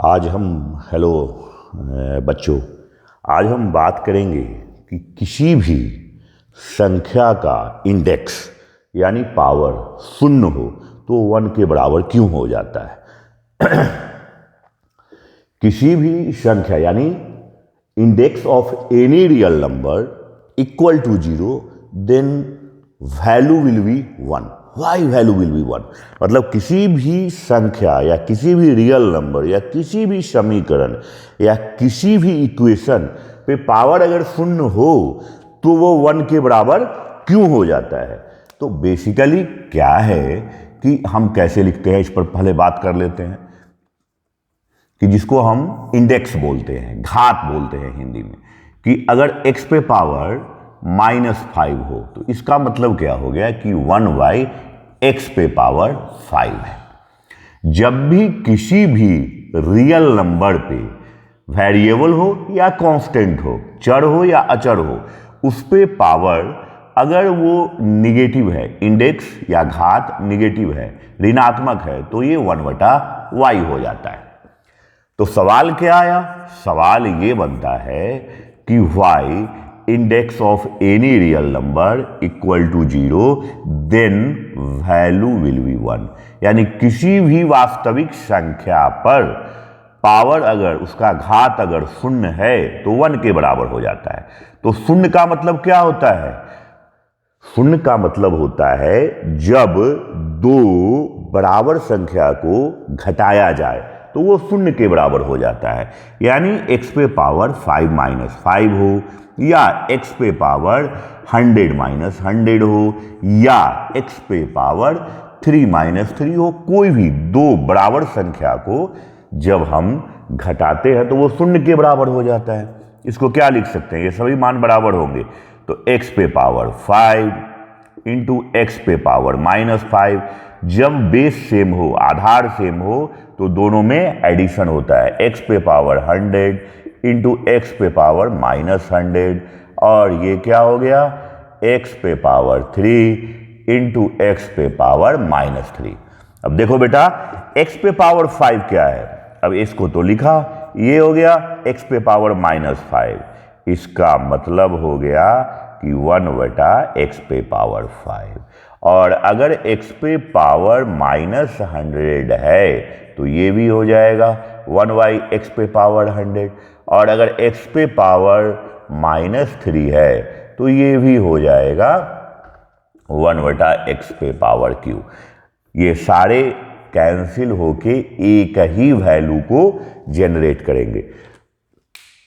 आज हम हेलो बच्चों, आज हम बात करेंगे कि किसी भी संख्या का इंडेक्स यानी पावर शून्य हो तो 1 के बराबर क्यों हो जाता है। किसी भी संख्या यानी index of any real number equal to 0 then value will be 1। Y value will be 1 मतलब किसी भी संख्या या किसी भी रियल नंबर या किसी भी समीकरण या किसी भी इक्वेशन पे पावर अगर शून्य हो तो वो 1 के बराबर क्यों हो जाता है। तो बेसिकली क्या है कि हम कैसे लिखते हैं, इस पर पहले बात कर लेते हैं कि जिसको हम इंडेक्स बोलते हैं, घात बोलते हैं हिंदी में, कि अगर x पे पावर -5 हो तो इसका मतलब क्या हो गया कि 1/x पे पावर 5 है। जब भी किसी भी रियल नंबर पे वेरिएबल हो या कांस्टेंट हो, चर हो या अचर हो, उस पे पावर अगर वो निगेटिव है, इंडेक्स या घात निगेटिव है, ऋणात्मक है, तो ये 1/y हो जाता है। तो सवाल क्या आया? सवाल ये बनता है कि y index of any real number equal to 0 then value will be 1। यानी किसी भी वास्तविक संख्या पर पावर अगर उसका घात अगर शून्य है तो 1 के बराबर हो जाता है। तो शून्य का मतलब क्या होता है? शून्य का मतलब होता है जब दो बराबर संख्या को घटाया जाए तो वो शून्य के बराबर हो जाता है। यानी x पे पावर 5 हो या x पे पावर 100 हो या x पे पावर 3 हो, कोई भी दो बराबर संख्या को जब हम घटाते हैं तो वो शून्य के बराबर हो जाता है। इसको क्या लिख सकते हैं? ये सभी मान बराबर होंगे तो x पे पावर 5 इंटू x पे पावर -5। जब बेस सेम हो, आधार सेम हो, तो दोनों में एडिशन होता है। x पे पावर 100 इंटू x पे पावर -100 और ये क्या हो गया? x पे पावर 3 इंटू x पे पावर -3। अब देखो बेटा, x पे पावर 5 क्या है? अब इसको तो लिखा, ये हो गया x पे पावर -5। इसका मतलब हो गया कि 1/x पे पावर 5। और अगर x पे पावर -100 है तो ये भी हो जाएगा 1/x पे पावर 100। और अगर x पे पावर -3 है तो ये भी हो जाएगा 1/x पे पावर क्यू। ये सारे कैंसिल होके एक ही वैल्यू को जनरेट करेंगे।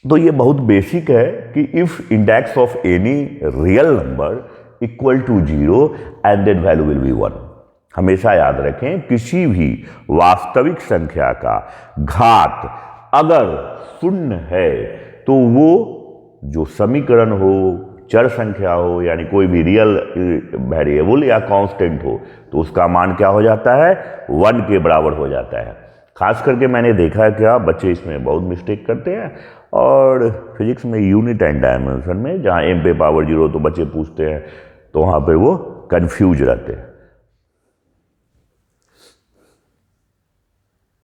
तो ये बहुत बेसिक है कि if index of any real number equal to 0 and then value will be 1। हमेशा याद रखें, किसी भी वास्तविक संख्या का घात अगर शून्य है तो वो जो समीकरण हो, चर संख्या हो, यानी कोई भी रियल वेरिएबल या कांस्टेंट हो, तो उसका मान क्या हो जाता है? 1 के बराबर हो जाता है। खास करके मैंने देखा है क्या बच्चे इसमें बहुत मिस्टेक करते हैं, और फिजिक्स में यूनिट एंड डायमेंशन में जहाँ m पे पावर 0 तो बच्चे पूछते हैं तो वहाँ पे वो कंफ्यूज रहते हैं।